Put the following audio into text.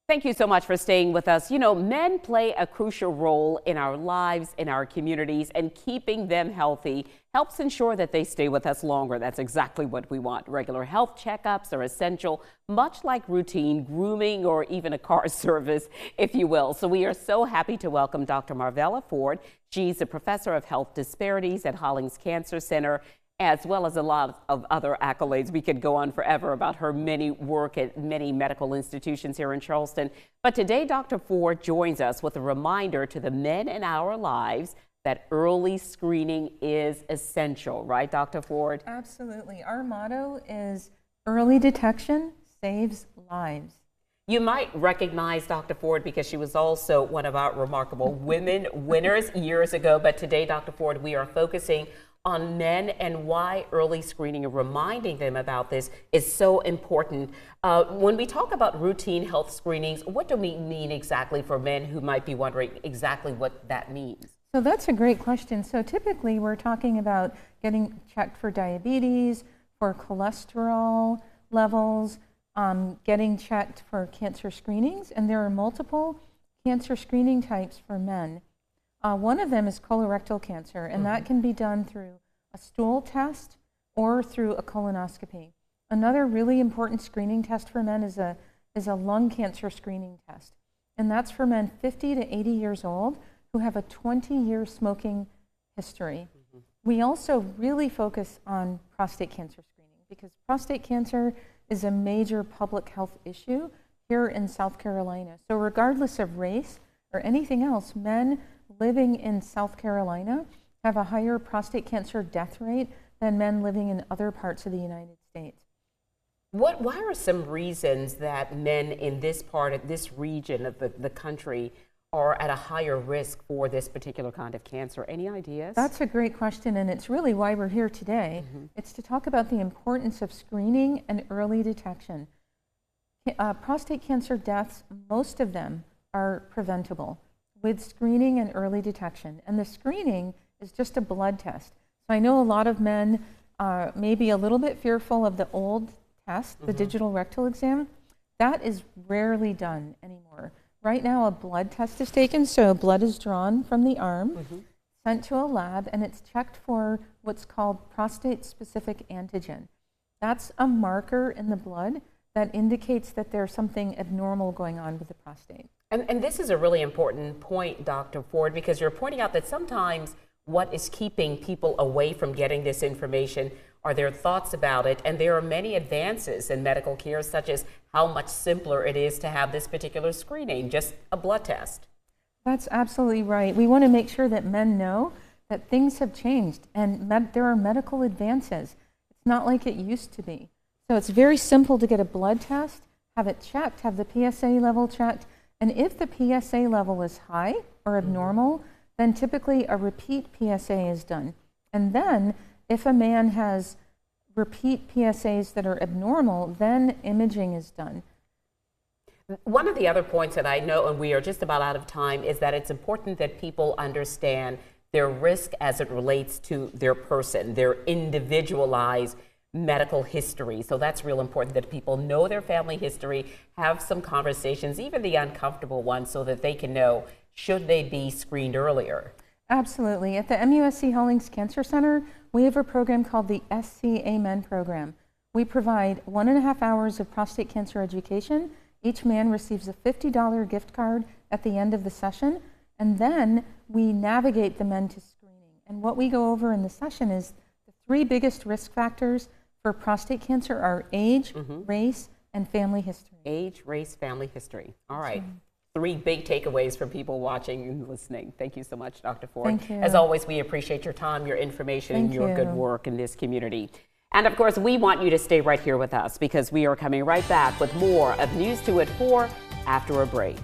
Thank you so much for staying with us. You know, men play a crucial role in our lives, in our communities, and keeping them healthy helps ensure that they stay with us longer. That's exactly what we want. Regular health checkups are essential, much like routine grooming or even a car service, if you will. So we are so happy to welcome Dr. Marvella Ford. She's a professor of health disparities at Hollings Cancer Center, as well as a lot of other accolades. We could go on forever about her many work at many medical institutions here in Charleston. But today, Dr. Ford joins us with a reminder to the men in our lives that early screening is essential. Right, Dr. Ford? Absolutely. Our motto is early detection saves lives. You might recognize Dr. Ford because she was also one of our remarkable women winners years ago. But today, Dr. Ford, we are focusing on men and why early screening and reminding them about this is so important. When we talk about routine health screenings, what do we mean exactly for men who might be wondering exactly what that means? So that's a great question. So typically we're talking about getting checked for diabetes, for cholesterol levels, getting checked for cancer screenings, and there are multiple cancer screening types for men. One of them is colorectal cancer, and that can be done through a stool test or through a colonoscopy. Another really important screening test for men is a lung cancer screening test, and that's for men 50 to 80 years old who have a 20-year smoking history. We also really focus on prostate cancer screening because prostate cancer is a major public health issue here in South Carolina. So regardless of race or anything else, men living in South Carolina have a higher prostate cancer death rate than men living in other parts of the United States. Why are some reasons that men in this part of this region of the country are at a higher risk for this particular kind of cancer? Any ideas? That's a great question, and it's really why we're here today. It's to talk about the importance of screening and early detection. Prostate cancer deaths, most of them are preventable with screening and early detection. And the screening is just a blood test. So I know a lot of men may be a little bit fearful of the old test, the digital rectal exam. That is rarely done anymore. Right now, a blood test is taken, so blood is drawn from the arm, sent to a lab, and it's checked for what's called prostate-specific antigen. That's a marker in the blood that indicates that there's something abnormal going on with the prostate. And this is a really important point, Dr. Ford, because you're pointing out that sometimes what is keeping people away from getting this information are their thoughts about it. And there are many advances in medical care, such as how much simpler it is to have this particular screening, just a blood test. That's absolutely right. We want to make sure that men know that things have changed and there are medical advances. It's not like it used to be. So it's very simple to get a blood test, have it checked, have the PSA level checked. And if the PSA level is high or abnormal, then typically a repeat PSA is done. And then if a man has repeat PSAs that are abnormal, then imaging is done. One of the other points that I know, and we are just about out of time, is that it's important that people understand their risk as it relates to their person, their individualized medical history. So that's real important that people know their family history, have some conversations, even the uncomfortable ones, so that they can know should they be screened earlier. Absolutely. At the MUSC Hollings Cancer Center, we have a program called the SCA Men program. We provide 1.5 hours of prostate cancer education. Each man receives a $50 gift card at the end of the session, and then we navigate the men to screening. And what we go over in the session is the 3 biggest risk factors for prostate cancer are age, race, and family history. Age, race, family history. All right. 3 big takeaways for people watching and listening. Thank you so much, Dr. Ford. Thank you. As always, we appreciate your time, your information, and your good work in this community. And of course, we want you to stay right here with us because we are coming right back with more of News 2 at 4 after a break.